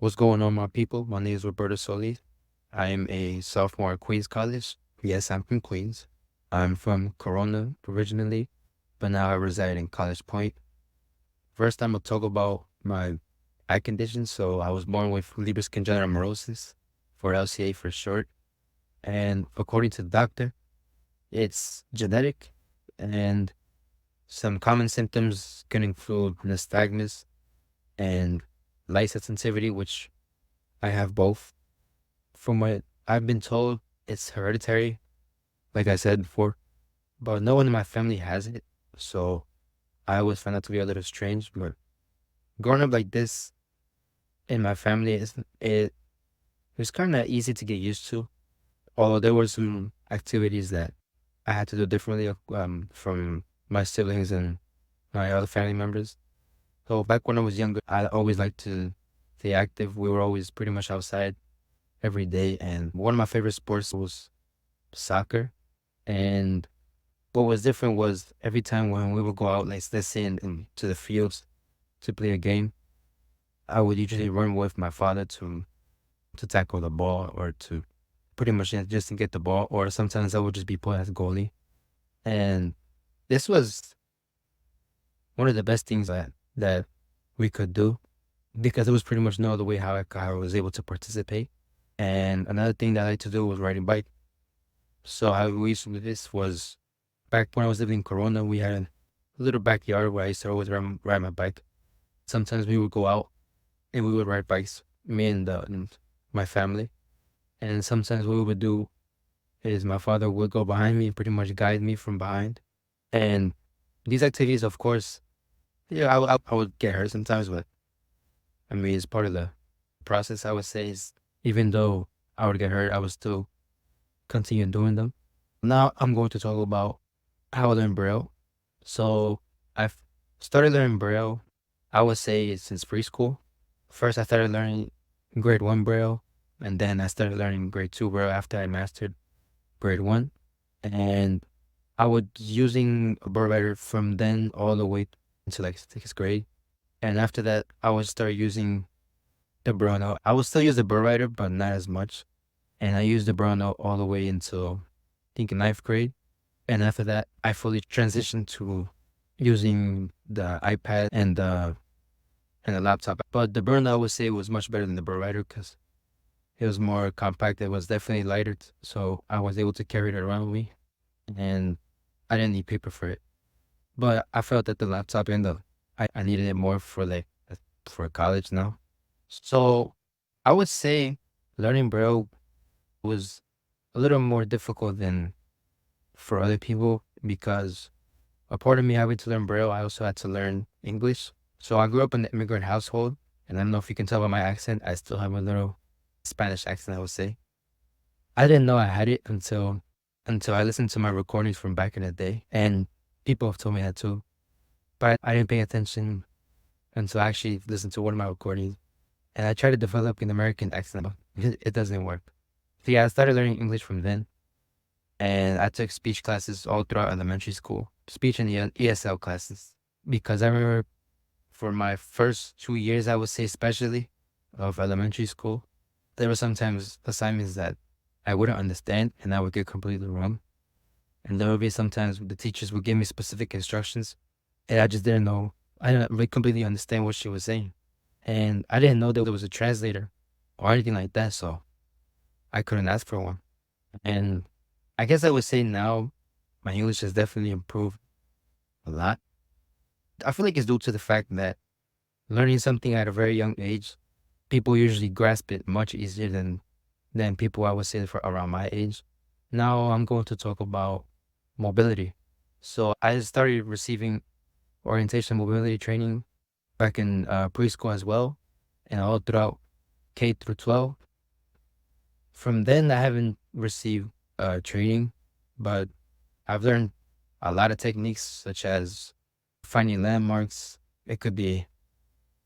What's going on, my people? My name is Roberto Solis. I am a sophomore at Queens College. Yes, I'm from Queens. I'm from Corona originally, but now I reside in College Point. First, I'm going to talk about my eye condition. So I was born with Leber's congenital amaurosis, for LCA for short. And according to the doctor, it's genetic, and some common symptoms can include nystagmus and light sensitivity, which I have both. From what I've been told, it's hereditary, like I said before, but no one in my family has it. So I always found that to be a little strange. But growing up like this in my family, it was kind of easy to get used to. Although there were some activities that I had to do differently from my siblings and my other family members. So back when I was younger, I always liked to stay active. We were always pretty much outside every day, and one of my favorite sports was soccer. And what was different was every time when we would go out, like let's say to the fields to play a game, I would usually run with my father to tackle the ball or to pretty much just to get the ball, or sometimes I would just be put as goalie. And this was one of the best things that we could do because it was pretty much no other way how I was able to participate. And another thing that I like to do was riding bike. So how we used to do this was back when I was living in Corona, we had a little backyard where I used to always ride my bike. Sometimes we would go out and we would ride bikes, me and my family. And sometimes what we would do is my father would go behind me and pretty much guide me from behind. And these activities, of course, yeah, I would get hurt sometimes, but I mean, it's part of the process, I would say, is even though I would get hurt, I would still continue doing them. Now I'm going to talk about how I learned Braille. So I've started learning Braille, I would say, since preschool. First, I started learning grade 1 Braille, and then I started learning grade 2 Braille after I mastered grade 1. And I was using a Braille writer from then all the way into like 6th grade. And after that, I would start using the Braille note. I would still use the Braille writer, but not as much. And I used the Braille note all the way until I think 9th grade. And after that, I fully transitioned to using the iPad and the laptop. But the Braille note, I would say, was much better than the Braille writer because it was more compact. It was definitely lighter, so I was able to carry it around with me, and I didn't need paper for it. But I felt that the laptop and I needed it more for for college now. So I would say learning Braille was a little more difficult than for other people because a part of me having to learn Braille, I also had to learn English. So I grew up in an immigrant household, and I don't know if you can tell by my accent, I still have a little Spanish accent, I would say. I didn't know I had it until I listened to my recordings from back in the day, and people have told me that too. But I didn't pay attention until I actually listened to one of my recordings, and I tried to develop an American accent, but it doesn't work. So yeah, I started learning English from then, and I took speech classes all throughout elementary school, speech and ESL classes, because I remember for my first 2 years, I would say especially, of elementary school, there were sometimes assignments that I wouldn't understand and I would get completely wrong. And there would be sometimes the teachers would give me specific instructions and I just didn't know. I didn't really completely understand what she was saying. And I didn't know there was a translator or anything like that. So I couldn't ask for one. And I guess I would say now my English has definitely improved a lot. I feel like it's due to the fact that learning something at a very young age, people usually grasp it much easier than people I would say for around my age. Now I'm going to talk about mobility. So I started receiving orientation mobility training back in preschool as well, and all throughout K through 12. From then, I haven't received training, but I've learned a lot of techniques such as finding landmarks. It could be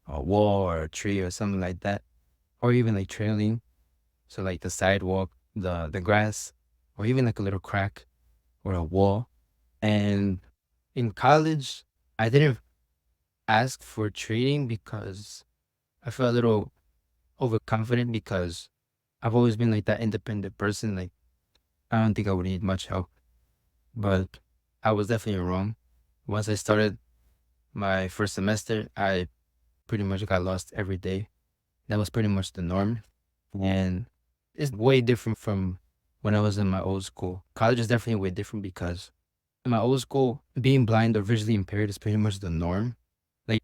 a wall or a tree or something like that, or even like trailing. So like the sidewalk, the grass, or even like a little crack or a wall. And in college, I didn't ask for training because I felt a little overconfident because I've always been like that independent person. Like, I don't think I would need much help, but I was definitely wrong. Once I started my first semester, I pretty much got lost every day. That was pretty much the norm. And it's way different from when I was in my old school. College is definitely way different because in my old school, being blind or visually impaired is pretty much the norm. Like,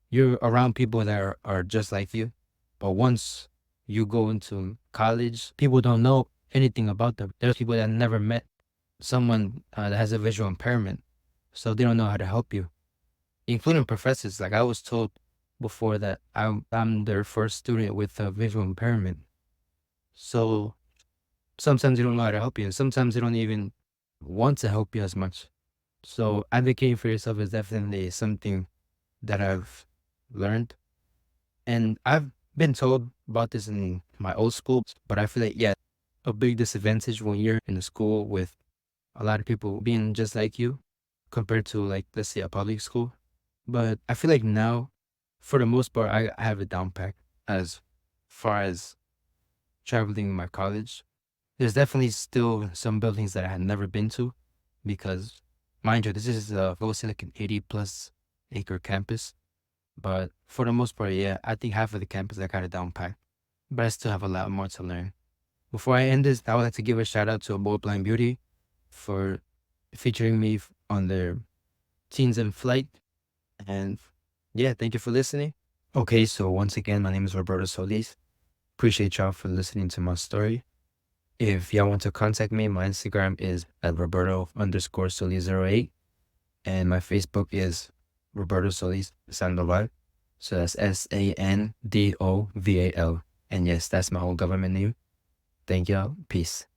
you're around people that are just like you. But once you go into college, people don't know anything about them. There's people that never met someone that has a visual impairment. So they don't know how to help you, including professors. Like, I was told before that I'm their first student with a visual impairment. So sometimes they don't know how to help you. And sometimes they don't even want to help you as much. So advocating for yourself is definitely something that I've learned. And I've been told about this in my old school, but I feel like, yeah, a big disadvantage when you're in a school with a lot of people being just like you compared to, like, let's say a public school. But I feel like now, for the most part, I have it down packed as far as traveling my college. There's definitely still some buildings that I had never been to because, mind you, this is a full Silicon 80 plus acre campus. But for the most part, yeah, I think half of the campus I got it down packed. But I still have a lot more to learn. Before I end this, I would like to give a shout out to Bold Blind Beauty for featuring me on their Teens in Flight. And yeah, thank you for listening. Okay, so once again, my name is Roberto Solis. Appreciate y'all for listening to my story. If y'all want to contact me, my Instagram is at Roberto_Solis08. And my Facebook is Roberto Solis Sandoval. So that's SANDOVAL. And yes, that's my whole government name. Thank y'all. Peace.